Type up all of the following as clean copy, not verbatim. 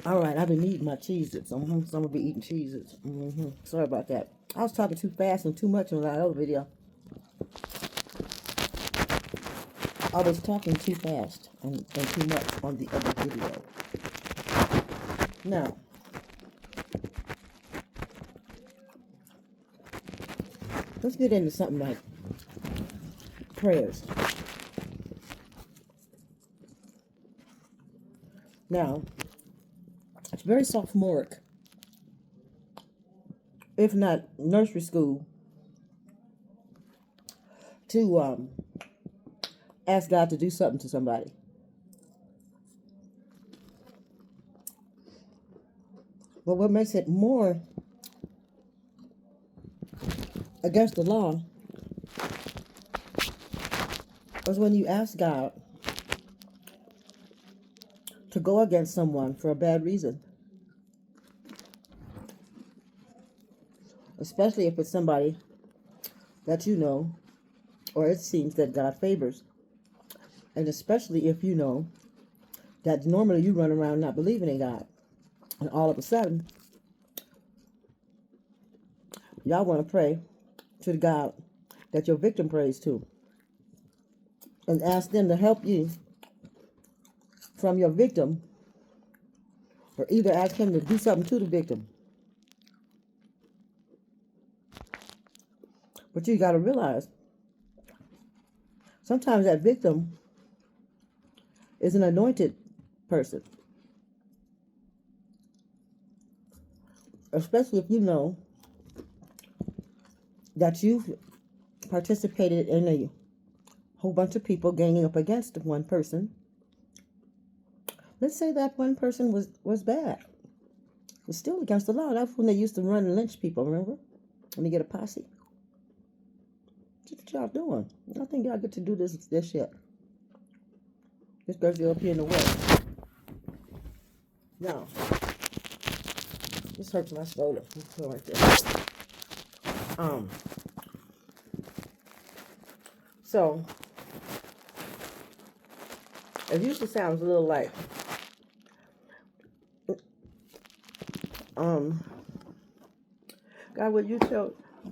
All right, I've been eating my Cheez-Its. So I'm going to be eating Cheez-Its. Sorry about that. I was talking too fast and too much on that other video. I was talking too fast and too much on the other video. Now, let's get into something like prayers. Now, it's very sophomoric, if not nursery school, to ask God to do something to somebody. But what makes it more against the law is when you ask God to go against someone for a bad reason. Especially if it's somebody that you know or it seems that God favors. And especially if you know that normally you run around not believing in God. And all of a sudden, y'all want to pray to the God that your victim prays to. And ask them to help you from your victim. Or either ask him to do something to the victim. But you got to realize, sometimes that victim is an anointed person. Especially if you know that you've participated in a whole bunch of people ganging up against one person. Let's say that one person was bad. Was still against the law. That's when they used to run and lynch people, remember? When they get a posse. What y'all doing? I think y'all get to do this shit. This girl's up here in the way. Now, this hurts my shoulder. Right there. So it usually sounds a little like God, would you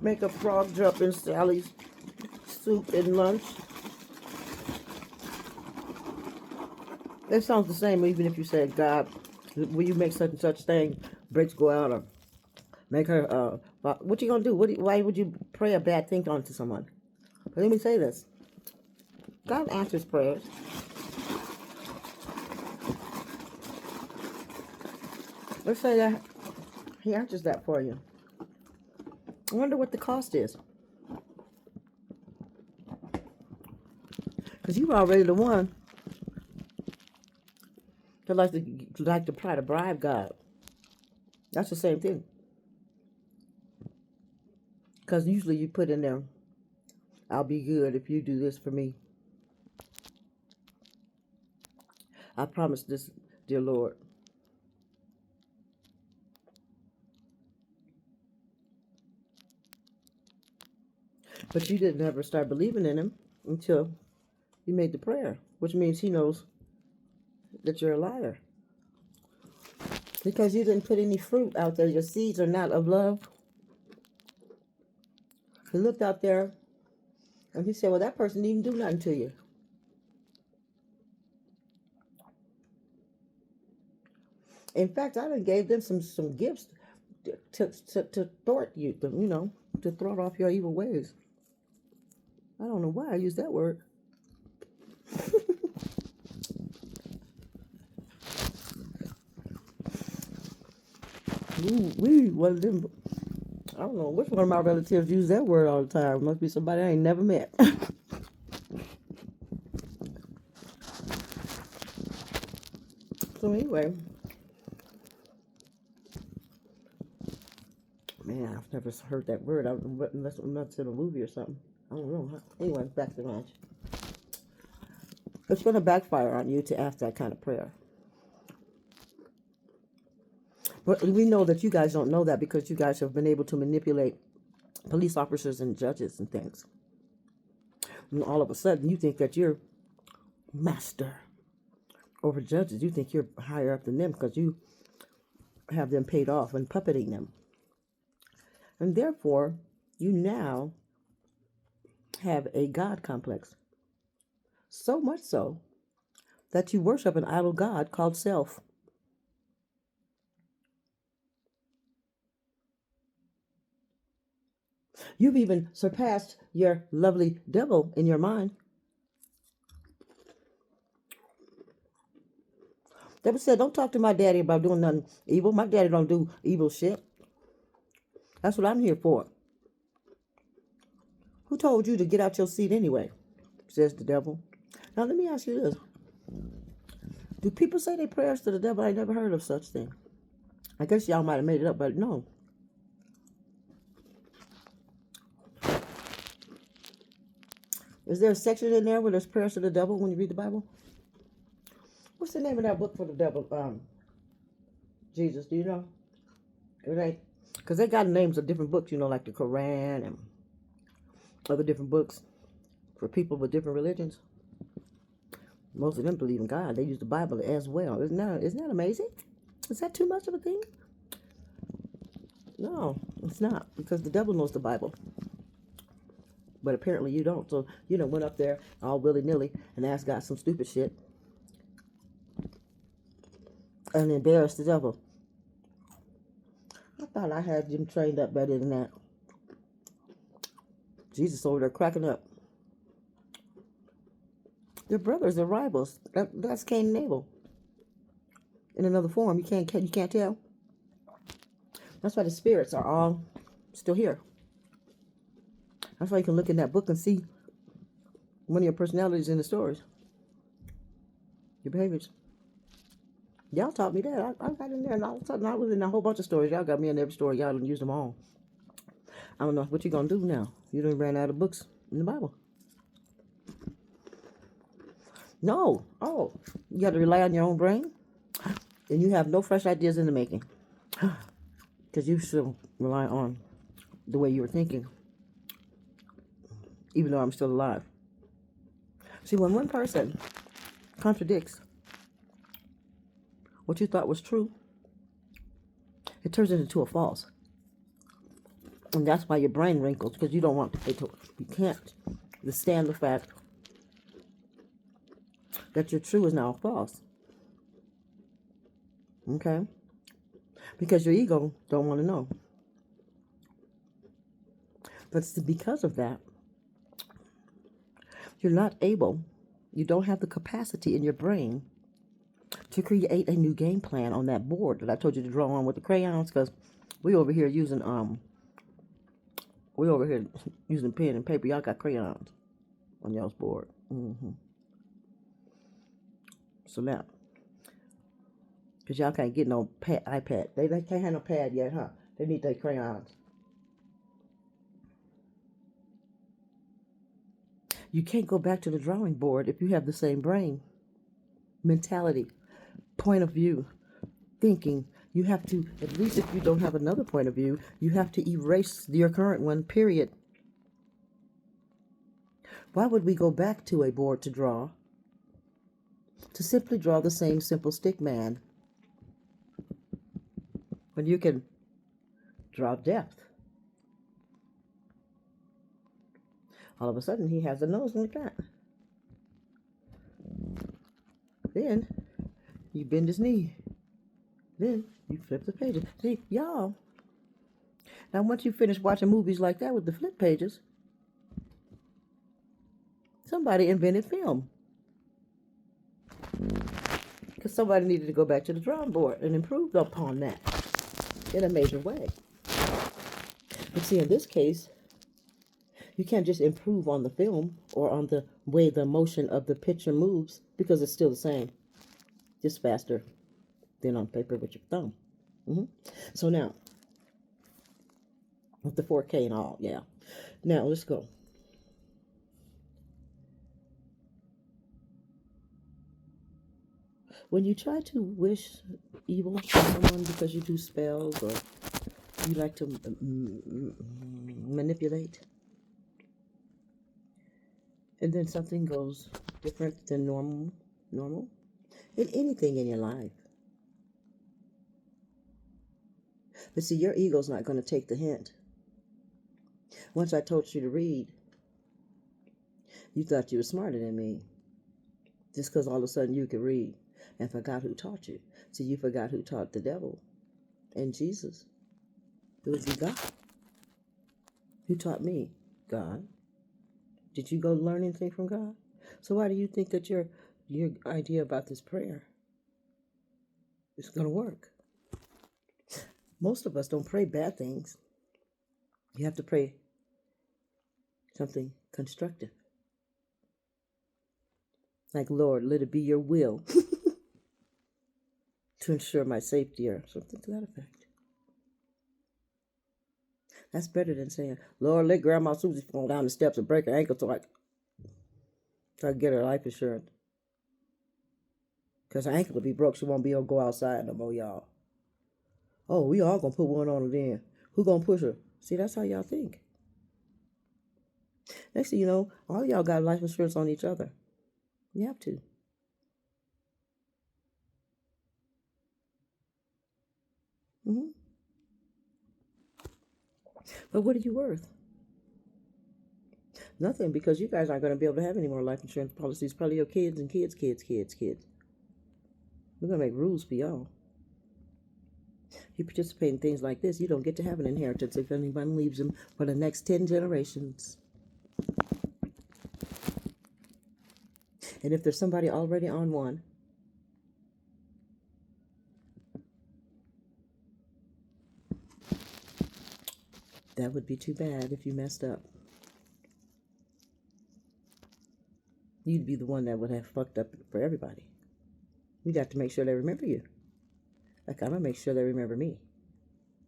make a frog jump in Sally's soup in lunch? It sounds the same even if you said, God, will you make such and such thing, bricks go out, or make her, what you gonna do? Why would you pray a bad thing onto someone? But let me say this. God answers prayers. Let's say that he answers that for you. I wonder what the cost is. Because you were already the one that like to try to bribe God. That's the same thing. Because usually you put in there, I'll be good if you do this for me. I promise this, dear Lord. But you didn't ever start believing in him until you made the prayer, which means he knows that you're a liar. Because you didn't put any fruit out there. Your seeds are not of love. He looked out there and he said, well, that person didn't do nothing to you. In fact, I done gave them some gifts to thwart you, to thwart off your evil ways. I don't know why I use that word. One of them. I don't know which one of my relatives use that word all the time. Must be somebody I ain't never met. So anyway, man, I've never heard that word unless I'm not in a movie or something. I don't know. Anyway, back to lunch. It's going to backfire on you to ask that kind of prayer. But we know that you guys don't know that because you guys have been able to manipulate police officers and judges and things. And all of a sudden, you think that you're master over judges. You think you're higher up than them because you have them paid off and puppeting them. And therefore, you now have a God complex. So much so that you worship an idol God called self. You've even surpassed your lovely devil in your mind. Devil said, don't talk to my daddy about doing nothing evil. My daddy don't do evil shit. That's what I'm here for. Who told you to get out your seat anyway? Says the devil. Now let me ask you this. Do people say their prayers to the devil? I never heard of such thing. I guess y'all might have made it up, but no. Is there a section in there where there's prayers to the devil when you read the Bible? What's the name of that book for the devil? Jesus, do you know? It ain't, because they got names of different books, like the Quran and other different books for people with different religions. Most of them believe in God. They use the Bible as well. Isn't that amazing? Is that too much of a thing? No, it's not, because the devil knows the Bible. But apparently you don't. So, went up there all willy-nilly and asked God some stupid shit and embarrassed the devil. I thought I had him trained up better than that. Jesus over there cracking up. They're brothers, they're rivals. That's Cain and Abel. In another form, you can't tell. That's why the spirits are all still here. That's why you can look in that book and see one of your personalities in the stories. Your behaviors. Y'all taught me that. I got in there and all of a sudden I was in a whole bunch of stories. Y'all got me in every story. Y'all done used them all. I don't know what you gonna do now. You done ran out of books in the Bible. No. Oh, you got to rely on your own brain? And you have no fresh ideas in the making. Because you still rely on the way you were thinking. Even though I'm still alive. See, when one person contradicts what you thought was true, it turns it into a false. And that's why your brain wrinkles, because you don't want it to, you can't withstand the fact that your true is now false. Okay? Because your ego don't want to know. But it's because of that, you're not able, you don't have the capacity in your brain to create a new game plan on that board that I told you to draw on with the crayons, because we over here using pen and paper. Y'all got crayons on y'all's board. So now, because y'all can't get no iPad. They can't have no pad yet, huh? They need their crayons. You can't go back to the drawing board if you have the same brain, mentality, point of view, thinking. You have to, at least if you don't have another point of view, you have to erase your current one, period. Why would we go back to a board to draw? To simply draw the same simple stick man, when you can draw depth. All of a sudden, he has a nose like that. Then, you bend his knee. Then, you flip the pages. See, y'all. Now, once you finish watching movies like that with the flip pages, somebody invented film. Because somebody needed to go back to the drawing board and improve upon that in a major way. But see, in this case, you can't just improve on the film or on the way the motion of the picture moves, because it's still the same, just faster than on paper with your thumb. So now, with the 4K and all, yeah. Now, let's go. When you try to wish evil on someone because you do spells or you like to manipulate, and then something goes different than normal in anything in your life, But see, your ego's not going to take the hint. Once I told you to read, you thought you were smarter than me. Just because all of a sudden you could read and forgot who taught you. See, you forgot who taught the devil and Jesus. It was God. Who taught me? God. Did you go learn anything from God? So why do you think that your idea about this prayer is going to work? Most of us don't pray bad things. You have to pray something constructive. Like, Lord, let it be your will to ensure my safety or something to that effect. That's better than saying, Lord, let Grandma Susie fall down the steps and break her ankle so I can get her life insurance. Because her ankle will be broke. She won't be able to go outside no more, y'all. Oh, we all going to put one on her then. Who going to push her? See, that's how y'all think. Next thing you know, all y'all got life insurance on each other. You have to. But what are you worth? Nothing, because you guys aren't going to be able to have any more life insurance policies. Probably your kids and kids. We're going to make rules for y'all. You participate in things like this, you don't get to have an inheritance if anyone leaves them for the next 10 generations. And if there's somebody already on one, that would be too bad if you messed up. You'd be the one that would have fucked up for everybody. You got to make sure they remember you. Like, I'm going to make sure they remember me.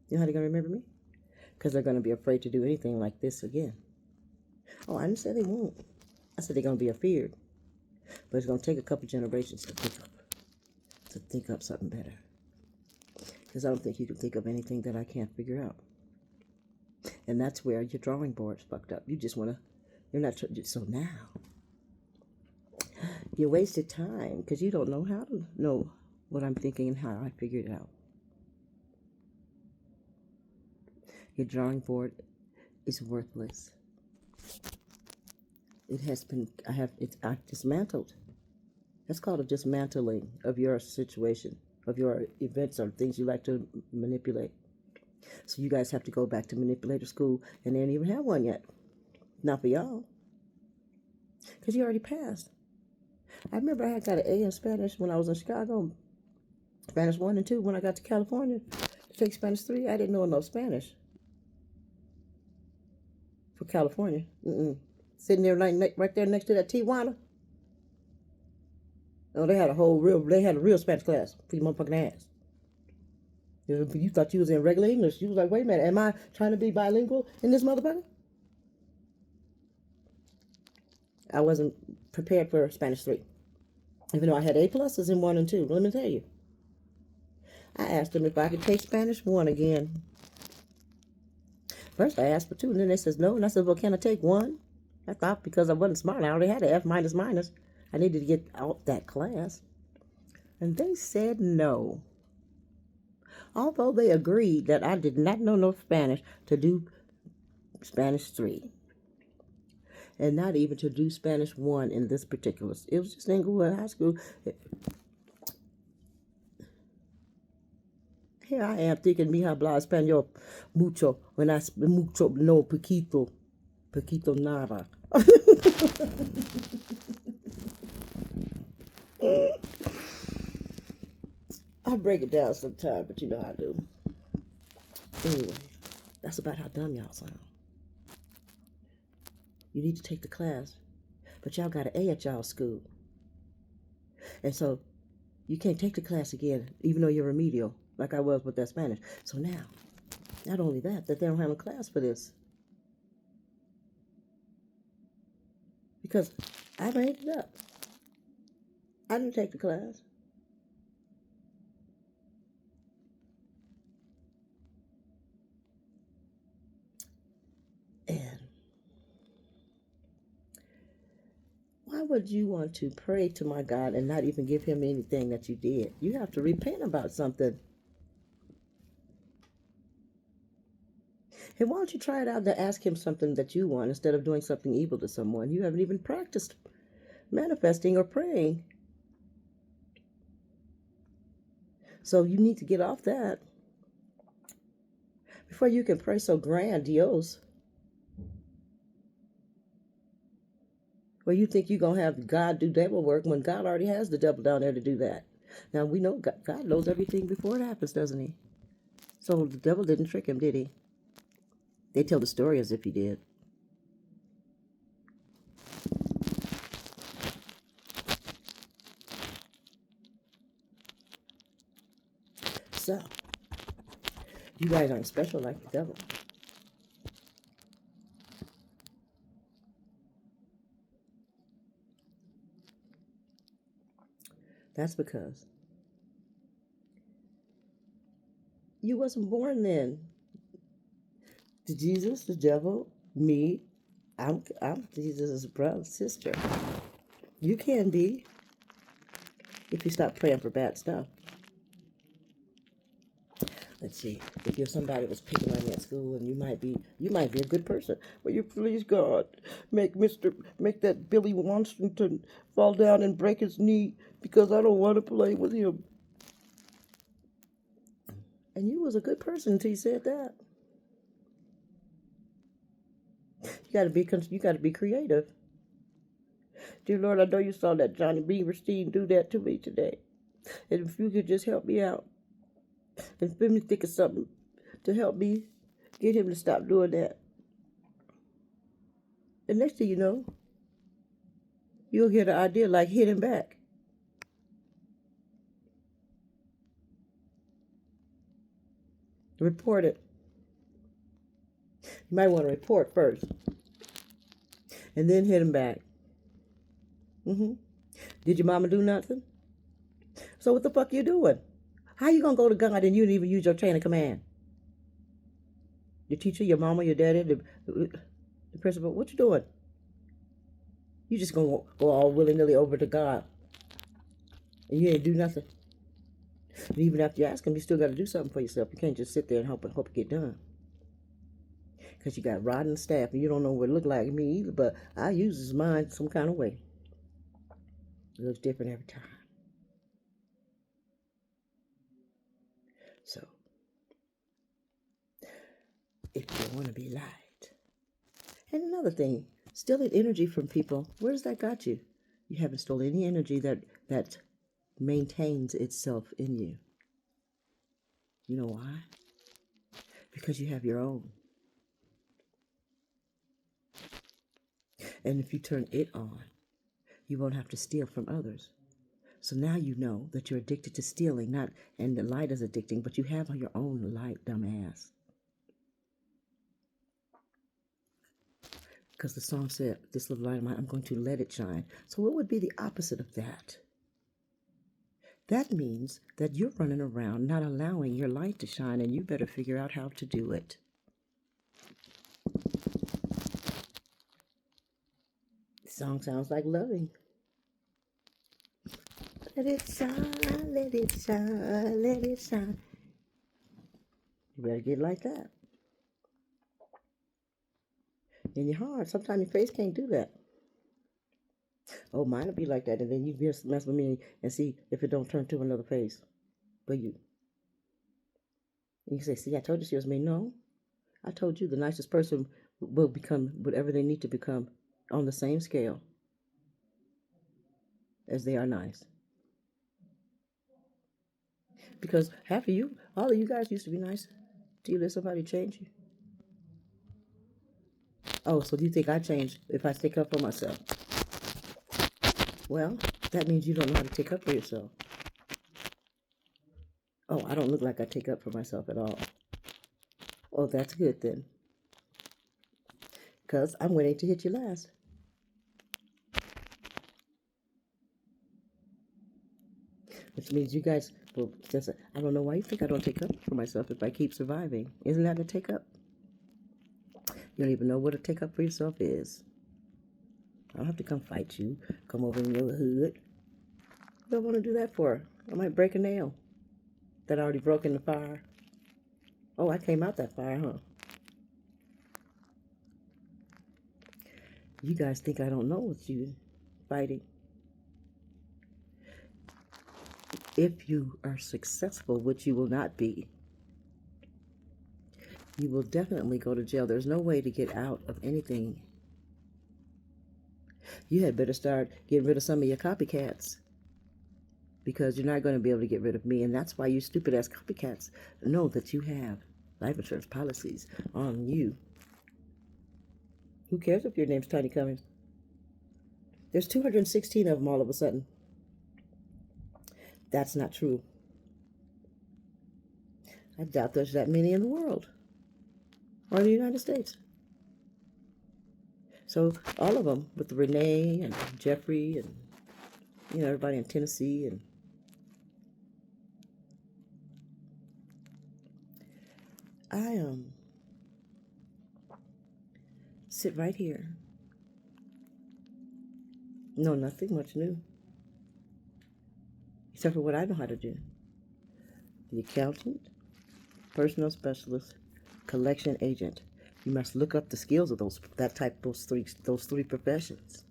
You know how they're going to remember me? Because they're going to be afraid to do anything like this again. Oh, I didn't say they won't. I said they're going to be afeared. But it's going to take a couple generations to think up something better. Because I don't think you can think of anything that I can't figure out. And that's where your drawing board's fucked up. You just want to, you're not, so now, you wasted time because you don't know how to know what I'm thinking and how I figured it out. Your drawing board is worthless. I've dismantled. That's called a dismantling of your situation, of your events or things you like to manipulate. So you guys have to go back to manipulator school, and they don't even have one yet. Not for y'all. Because you already passed. I remember I got an A in Spanish when I was in Chicago. Spanish 1 and 2. When I got to California to take Spanish 3, I didn't know enough Spanish for California. Sitting there right there next to that Tijuana. Oh, they had a real Spanish class for your motherfucking ass. You thought you was in regular English. You was like, wait a minute, am I trying to be bilingual in this motherfucker? I wasn't prepared for Spanish 3. Even though I had A pluses in 1 and 2. Let me tell you. I asked them if I could take Spanish 1 again. First I asked for 2, and then they says no. And I said, well, can I take 1? I thought because I wasn't smart, I already had an F minus. I needed to get out that class. And they said no. Although they agreed that I did not know enough Spanish to do Spanish 3. And not even to do Spanish 1 in this particular. It was just Inglewood High School. Here I am thinking, mi habla español mucho, when I mucho, no, poquito nada. I break it down sometimes, but you know how I do. Anyway, that's about how dumb y'all sound. You need to take the class, but y'all got an A at y'all school. And so you can't take the class again, even though you're remedial, like I was with that Spanish. So now, not only that they don't have a class for this. Because I made it up. I didn't take the class. And why would you want to pray to my God and not even give him anything that you did? You have to repent about something. And why don't you try it out to ask him something that you want instead of doing something evil to someone? You haven't even practiced manifesting or praying. So you need to get off that before you can pray so grandiose. Well, you think you're going to have God do devil work when God already has the devil down there to do that. Now, we know God knows everything before it happens, doesn't he? So the devil didn't trick him, did he? They tell the story as if he did. So, you guys aren't special like the devil. That's because you wasn't born then. To Jesus, the devil, me, I'm Jesus' brother, sister. You can be if you stop praying for bad stuff. Let's see, if you're somebody was picking on you at school, and you might be a good person. Will you please, God, make that Billy Washington fall down and break his knee because I don't want to play with him. And you was a good person until you said that. You gotta be creative. Dear Lord, I know you saw that Johnny Beaverstein do that to me today. And if you could just help me out and let me think of something to help me get him to stop doing that. And next thing you know, you'll get an idea like hit him back. Report it. You might want to report first and then hit him back. Did your mama do nothing? So what the fuck you doing? How you gonna go to God and you didn't even use your chain of command? Your teacher, your mama, your daddy, the principal, what you doing? You just gonna go all willy-nilly over to God and you ain't do nothing. And even after you ask him, you still got to do something for yourself. You can't just sit there and hope it get done. Because you got rotten staff and you don't know what it look like me either, but I use his mind some kind of way. It looks different every time. So, if you want to be light. And another thing, stealing energy from people, where does that got you? You haven't stolen any energy that maintains itself in you. You know why? Because you have your own. And if you turn it on, you won't have to steal from others. So now you know that you're addicted to stealing, and the light is addicting, but you have your own light, dumbass. Because the song said, this little light of mine, I'm going to let it shine. So what would be the opposite of that? That means that you're running around not allowing your light to shine, and you better figure out how to do it. The song sounds like loving. Let it shine, let it shine, let it shine. You better get like that. In your heart, sometimes your face can't do that. Oh, mine will be like that, and then you just mess with me and see if it don't turn to another face. But you say, see, I told you she was me. No, I told you the nicest person will become whatever they need to become on the same scale as they are nice. Because all of you guys used to be nice. Do you let somebody change you? Oh, so do you think I change if I stick up for myself? Well, that means you don't know how to take up for yourself. Oh, I don't look like I take up for myself at all. Oh, that's good then. Because I'm waiting to hit you last. Which means you guys, well, I don't know why you think I don't take up for myself if I keep surviving. Isn't that a take up? You don't even know what a take up for yourself is. I don't have to come fight you, come over in your hood. What do I want to do that for? I might break a nail that I already broke in the fire. Oh, I came out that fire, huh? You guys think I don't know what you fighting. If you are successful, which you will not be, you will definitely go to jail. There's no way to get out of anything. You had better start getting rid of some of your copycats, because you're not going to be able to get rid of me. And that's why you stupid ass copycats know that you have life insurance policies on you. Who cares if your name's Tiny Cummings? There's 216 of them all of a sudden. That's not true. I doubt there's that many in the world or in the United States. So all of them, with Renee and Jeffrey and everybody in Tennessee, and I sit right here. No, nothing much new, except for what I know how to do. The accountant, personnel specialist, collection agent. You must look up the skills of those three professions,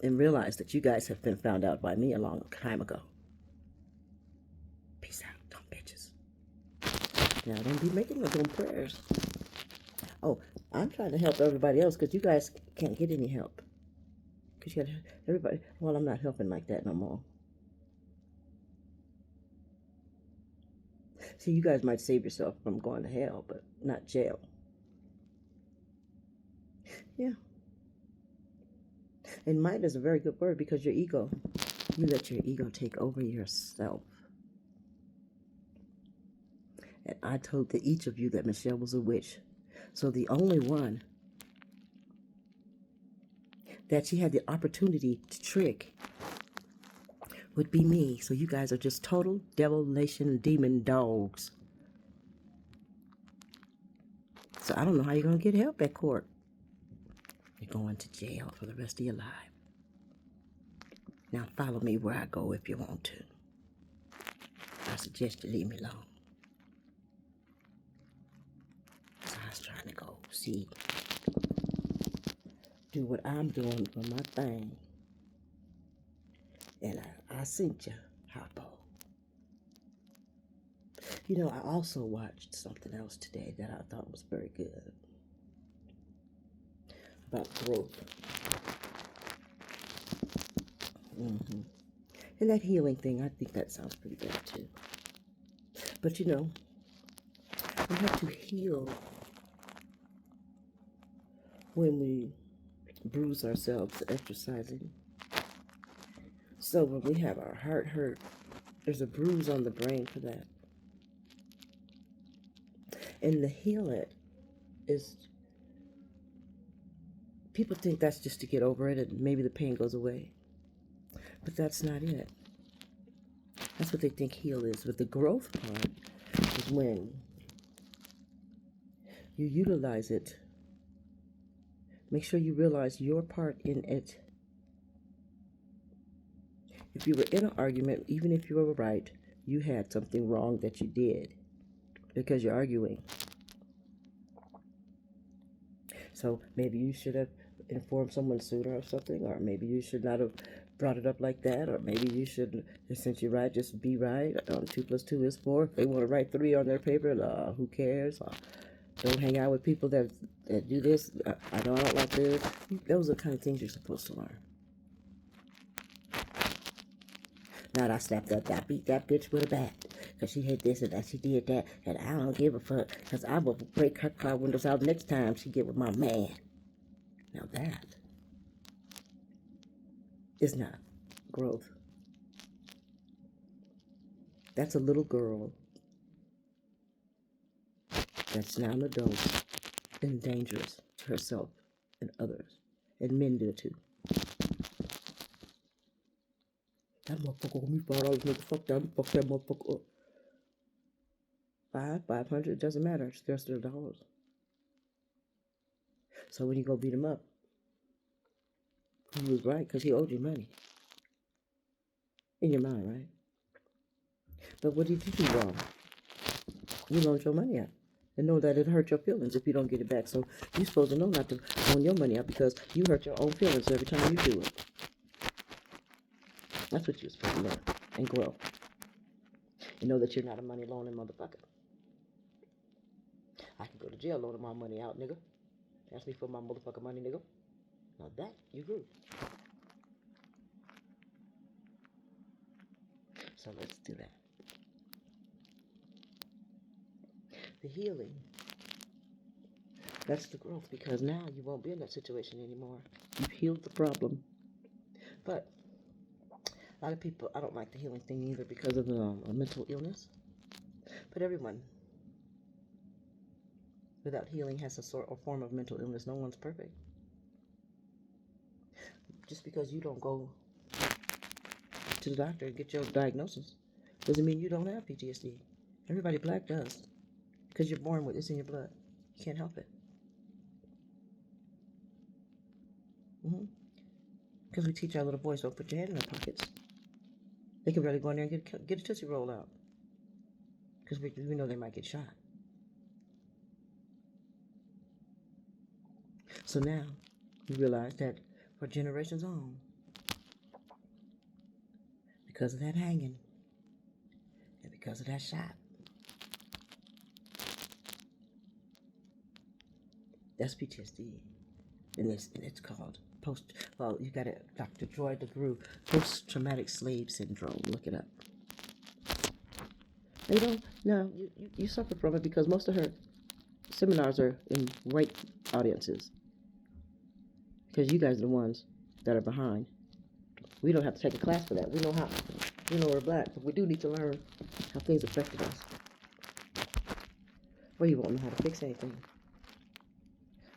and realize that you guys have been found out by me a long time ago. Peace out, dumb bitches. Now don't be making no dumb prayers. Oh, I'm trying to help everybody else because you guys can't get any help. Because you got everybody. Well, I'm not helping like that no more. See, you guys might save yourself from going to hell, but not jail. Yeah. And might is a very good word, because your ego, you let your ego take over yourself. And I told to each of you that Michelle was a witch. So the only one that she had the opportunity to trick would be me. So you guys are just total devilation demon dogs. So I don't know how you're going to get help at court. You're going to jail for the rest of your life. Now follow me where I go if you want to. I suggest you leave me alone. So I was trying to go see, do what I'm doing for my thing. And I sent you, Hoppo. I also watched something else today that I thought was very good. About growth. And that healing thing, I think that sounds pretty bad too. But we have to heal when we bruise ourselves exercising. So when we have our heart hurt, there's a bruise on the brain for that. And to heal it is, people think that's just to get over it and maybe the pain goes away. But that's not it. That's what they think heal is. But the growth part is when you utilize it. Make sure you realize your part in it. If you were in an argument, even if you were right, you had something wrong that you did because you're arguing. So maybe you should have informed someone sooner or something, or maybe you should not have brought it up like that, or maybe you should, since you're right, just be right. 2 + 2 is 4. If they want to write 3 on their paper, who cares? Don't hang out with people that do this. I know I don't like this. Those are the kind of things you're supposed to learn. Not I slapped that, I beat that bitch with a bat because she had this and that, she did that, and I don't give a fuck because I will break her car windows out next time she get with my man. Now that is not growth. That's a little girl that's now an adult and dangerous to herself and others, and men do it too. That motherfucker owe me $5, fuck that motherfucker up. 500, it doesn't matter. It's just their dollars. So when you go beat him up, he was right because he owed you money. In your mind, right? But what did you do wrong? You loaned your money out. and know that it hurt your feelings if you don't get it back. So you're supposed to know not to loan your money out because you hurt your own feelings every time you do it. That's what you're supposed to learn and grow. And know that you're not a money loaning motherfucker. I can go to jail loaning my money out, nigga. Ask me for my motherfucking money, nigga. Now that you grew. So let's do that. The healing. That's the growth, because now you won't be in that situation anymore. You've healed the problem. But a lot of people, I don't like the healing thing either because of a mental illness. But everyone without healing has a sort or form of mental illness. No one's perfect. Just because you don't go to the doctor and get your diagnosis doesn't mean you don't have PTSD. Everybody black does. Because you're born with this in your blood. You can't help it. Because we teach our little boys, don't put your hand in their pockets. They can barely go in there and get a Tootsie Roll out. Because we know they might get shot. So now, we realize that for generations on, because of that hanging, and because of that shot, that's PTSD. And it's called you got it, Dr. Joy DeGruy, post-traumatic slave syndrome. Look it up. And you suffer from it because most of her seminars are in white audiences. Because you guys are the ones that are behind. We don't have to take a class for that. We know we're black, but we do need to learn how things affected us. Or you won't know how to fix anything.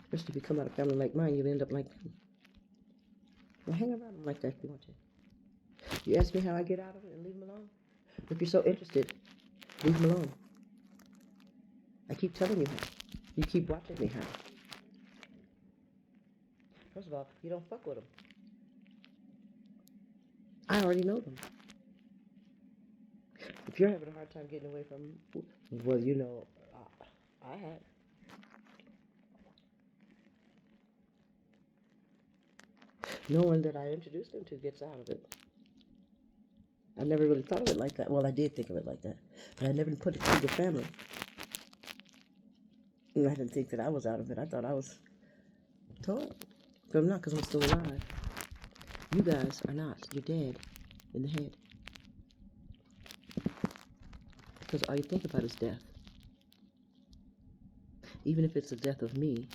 Especially if you come out of a family like mine, you end up like them. Well, hang around them like that if you want to. You ask me how I get out of it and leave them alone? If you're so interested, leave them alone. I keep telling you how. You keep watching me how. First of all, you don't fuck with them. I already know them. If you're having a hard time getting away from them, well, I had. No one that I introduced them to gets out of it. I never really thought of it like that. Well, I did think of it like that, but I never put it through the family. And I didn't think that I was out of it. I thought I was told. But I'm not, because I'm still alive. You guys are not. You're dead in the head. Because all you think about is death. Even if it's the death of me,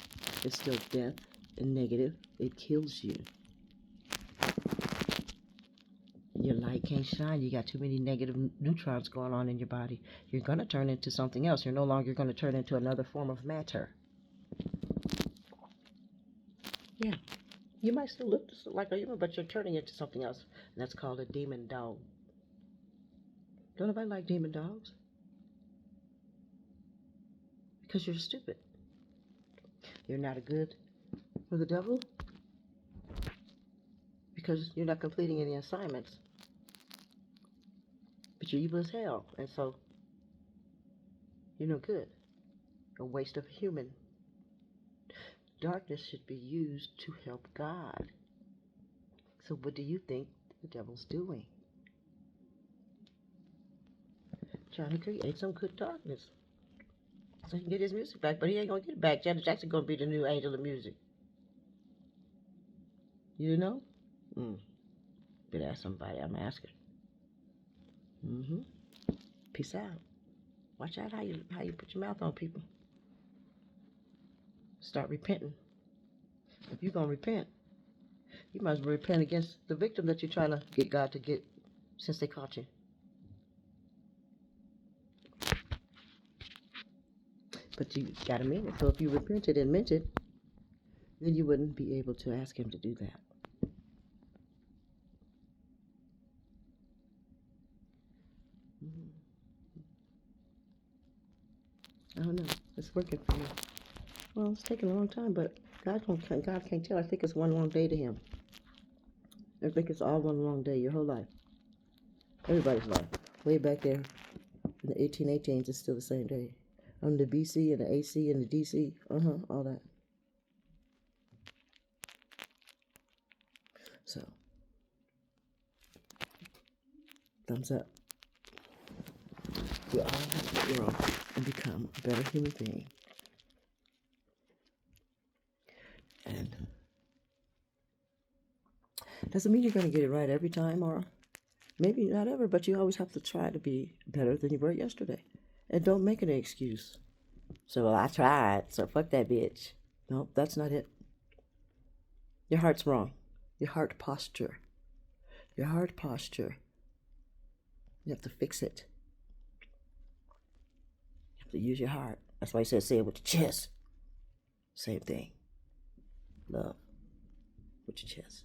it's still death and negative. It kills you. Your light can't shine. You got too many negative neutrons going on in your body. You're going to turn into something else. You're no longer going to turn into another form of matter. Yeah. You might still look like a human, but you're turning into something else. And that's called a demon dog. Don't nobody like demon dogs? Because you're stupid. You're not a good for the devil? Because you're not completing any assignments. But you're evil as hell, and so you're no good. A waste of a human. Darkness should be used to help God. So what do you think the devil's doing? Trying to create some good darkness. So he can get his music back, but he ain't gonna get it back. Janet Jackson gonna be the new angel of music. You know? Better ask somebody. I'm asking. Peace out. Watch out how you put your mouth on people. Start repenting. If you're gonna repent, you might as well repent against the victim that you're trying to get God to get since they caught you. But you gotta mean it. So if you repented and meant it, then you wouldn't be able to ask him to do that. I don't know. It's working for you. Well, it's taking a long time, but God can't tell. I think it's one long day to him. I think it's all one long day, your whole life. Everybody's life. Way back there in the 1818s, it's still the same day. On the BC and the AC and the DC. All that. So, thumbs up. We all have to grow and become a better human being. And doesn't mean you're going to get it right every time, or maybe not ever, but you always have to try to be better than you were yesterday. And don't make it an excuse. So, well, I tried, so fuck that bitch. No, that's not it. Your heart's wrong. Your heart posture. Your heart posture. You have to fix it. You have to use your heart. That's why he says say it with your chest. Same thing. Love with your chest.